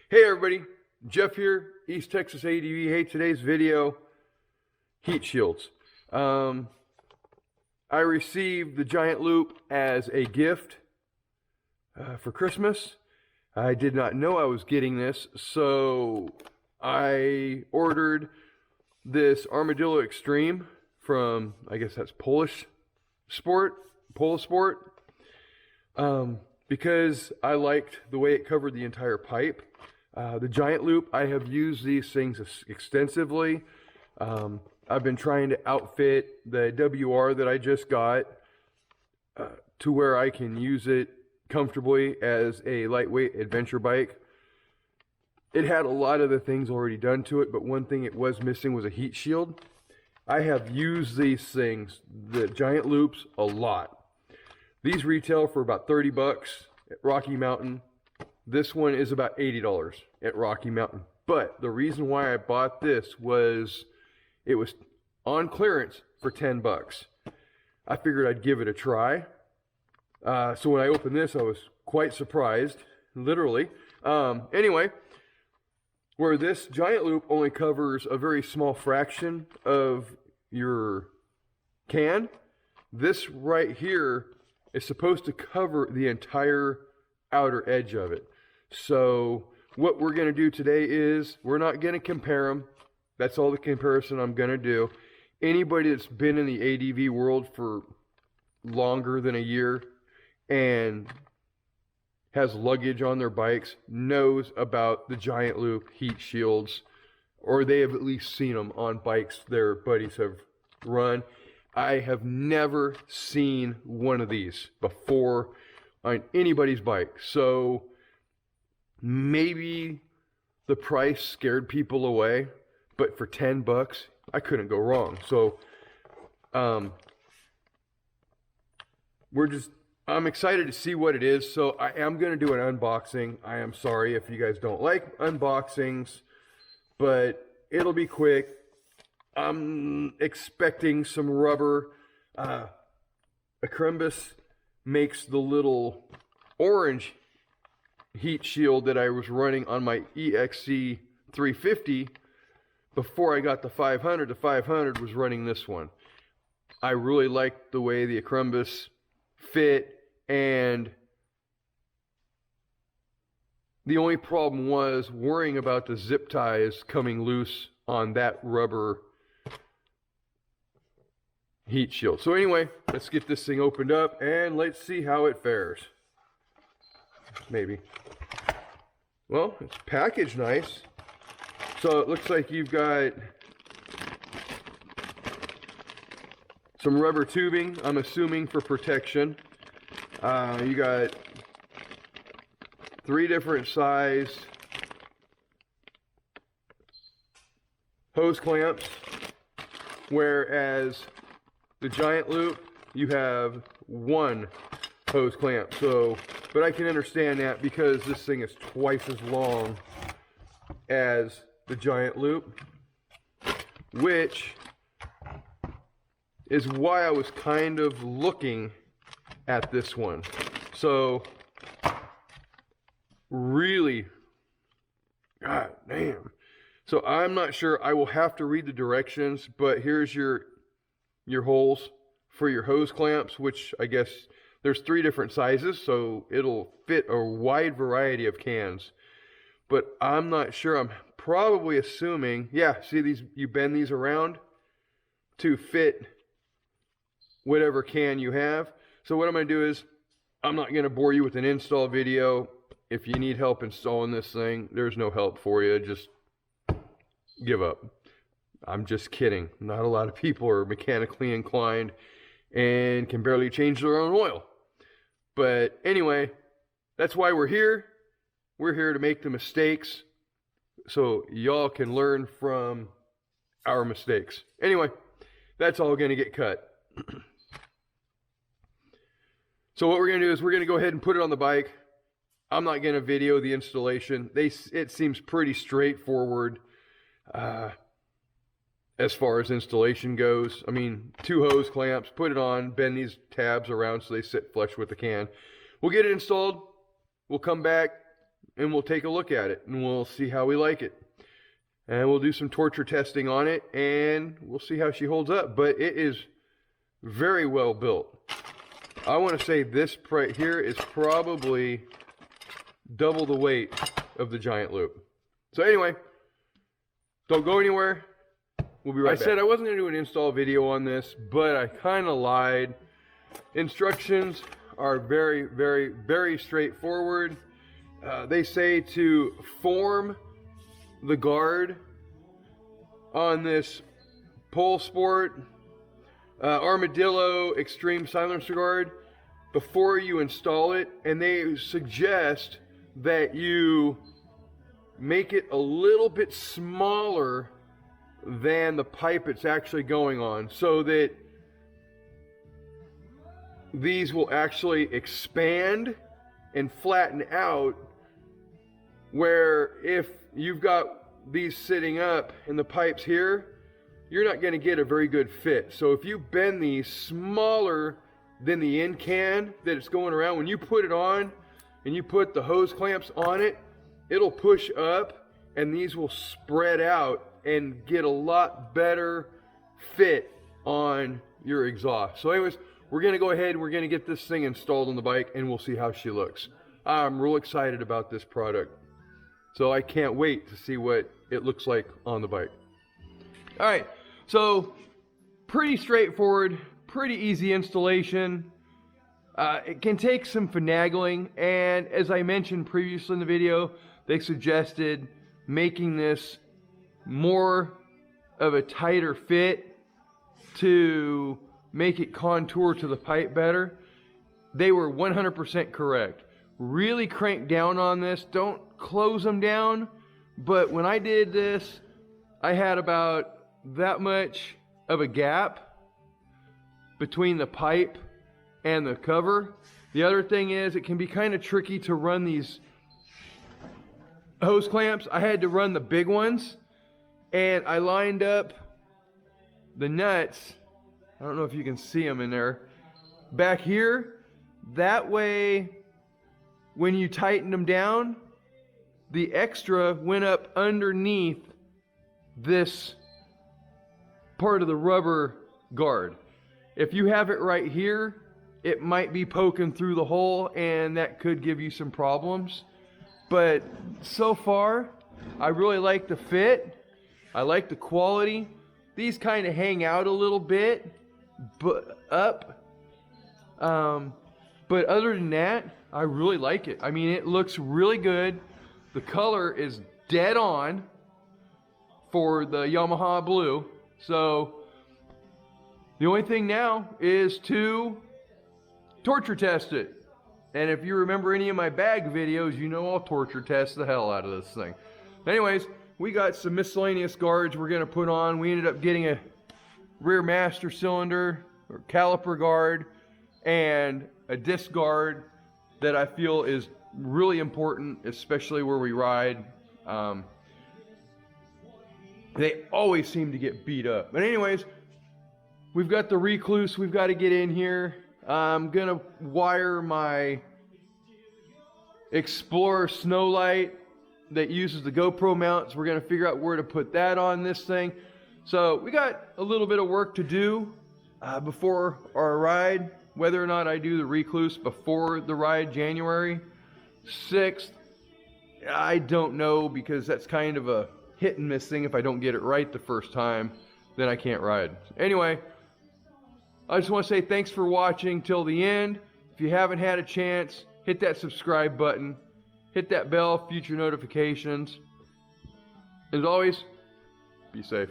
Hey everybody, Jeff here, East Texas ADV. Hey, today's video, heat shields. I received the Giant Loop as a gift for Christmas. I did not know I was getting this, so I ordered this Armadillo Extreme from, I guess that's Polisport, because I liked the way it covered the entire pipe. The Giant Loop, I have used these things extensively. I've been trying to outfit the WR that I just got to where I can use it comfortably as a lightweight adventure bike. It had a lot of the things already done to it, but one thing it was missing was a heat shield. I have used these things, the Giant Loops, a lot. These retail for about 30 bucks at Rocky Mountain. This one is about $80 at Rocky Mountain. But the reason why I bought this was it was on clearance for 10 bucks. I figured I'd give it a try. So when I opened this, I was quite surprised, literally. Anyway, where this Giant Loop only covers a very small fraction of your can, this right here is supposed to cover the entire outer edge of it. So what we're going to do today is we're not going to compare them. That's all the comparison I'm going to do. Anybody that's been in the ADV world for longer than a year and has luggage on their bikes knows about the Giant Loop heat shields, or they have at least seen them on bikes their buddies have run. I have never seen one of these before on anybody's bike. So maybe the price scared people away, but for 10 bucks, I couldn't go wrong. So I'm excited to see what it is. So I am going to do an unboxing. I am sorry if you guys don't like unboxings, but it'll be quick. I'm expecting some rubber. Acrombus makes the little orange heat shield that I was running on my EXC 350 before I got the 500. The 500 was running this one. I really liked the way the Acrombus fit, and the only problem was worrying about the zip ties coming loose on that rubber heat shield. So anyway, let's get this thing opened up and let's see how it fares. Maybe. Well, it's packaged nice. So it looks like you've got some rubber tubing, I'm assuming for protection. You got 3 different sized hose clamps, whereas the Giant Loop, you have 1 hose clamp. So, but I can understand that because this thing is twice as long as the Giant Loop, which is why I was kind of looking at this one. So, really, god damn. So I'm not sure. I will have to read the directions, but here's your holes for your hose clamps, which I guess there's 3 different sizes, so it'll fit a wide variety of cans. But I'm not sure. I'm probably assuming, yeah, see these, you bend these around to fit whatever can you have. So what I'm going to do is, I'm not going to bore you with an install video. If you need help installing this thing, there's no help for you. Just give up. I'm just kidding. Not a lot of people are mechanically inclined and can barely change their own oil. But anyway, that's why we're here. We're here to make the mistakes so y'all can learn from our mistakes. Anyway, that's all going to get cut. So what we're going to do is we're going to go ahead and put it on the bike. I'm not going to video the installation. It seems pretty straightforward as far as installation goes. I mean, 2 hose clamps, put it on, bend these tabs around so they sit flush with the can. We'll get it installed. We'll come back, and we'll take a look at it and we'll see how we like it. And we'll do some torture testing on it and we'll see how she holds up. But it is very well built. I want to say this right here is probably double the weight of the Giant Loop. So anyway, don't go anywhere. We'll be right back. I said I wasn't going to do an install video on this, but I kind of lied. Instructions are very, very, very straightforward. They say to form the guard on this Polisport Armadillo Extreme Silencer Guard before you install it, and they suggest that you make it a little bit smaller than the pipe it's actually going on, so that these will actually expand and flatten out, where if you've got these sitting up and the pipes here, you're not going to get a very good fit. So if you bend these smaller than the end can that it's going around, when you put it on and you put the hose clamps on it, it'll push up and these will spread out and get a lot better fit on your exhaust. So anyways, we're going to go ahead and we're going to get this thing installed on the bike and we'll see how she looks. I'm real excited about this product. So I can't wait to see what it looks like on the bike. All right, so pretty straightforward, pretty easy installation. It can take some finagling, and as I mentioned previously in the video, they suggested making this more of a tighter fit to make it contour to the pipe better. They were 100% correct. Really crank down on this. Don't close them down. But when I did this, I had about that much of a gap between the pipe and the cover. The other thing is, it can be kind of tricky to run these hose clamps. I had to run the big ones, and I lined up the nuts. I don't know if you can see them in there back here. That way, when you tighten them down, the extra went up underneath this part of the rubber guard. If you have it right here, it might be poking through the hole, and that could give you some problems. But so far, I really like the fit. I like the quality. These kind of hang out a little bit, but but other than that, I really like it. I mean, it looks really good. The color is dead on for the Yamaha blue. So the only thing now is to torture test it. And if you remember any of my bag videos, you know I'll torture test the hell out of this thing. Anyways, we got some miscellaneous guards we're going to put on. We ended up getting a rear master cylinder or caliper guard and a disc guard that I feel is really important, especially where we ride. They always seem to get beat up. But anyways, we've got the recluse we've got to get in here. I'm going to wire my Explorer snow light that uses the GoPro mounts. We're going to figure out where to put that on this thing. So we got a little bit of work to do before our ride. Whether or not I do the recluse before the ride, January 6th, I don't know, because that's kind of a hit and miss thing. If I don't get it right the first time, then I can't ride. Anyway, I just want to say thanks for watching till the end. If you haven't had a chance, hit that subscribe button. Hit that bell, future notifications. As always, be safe.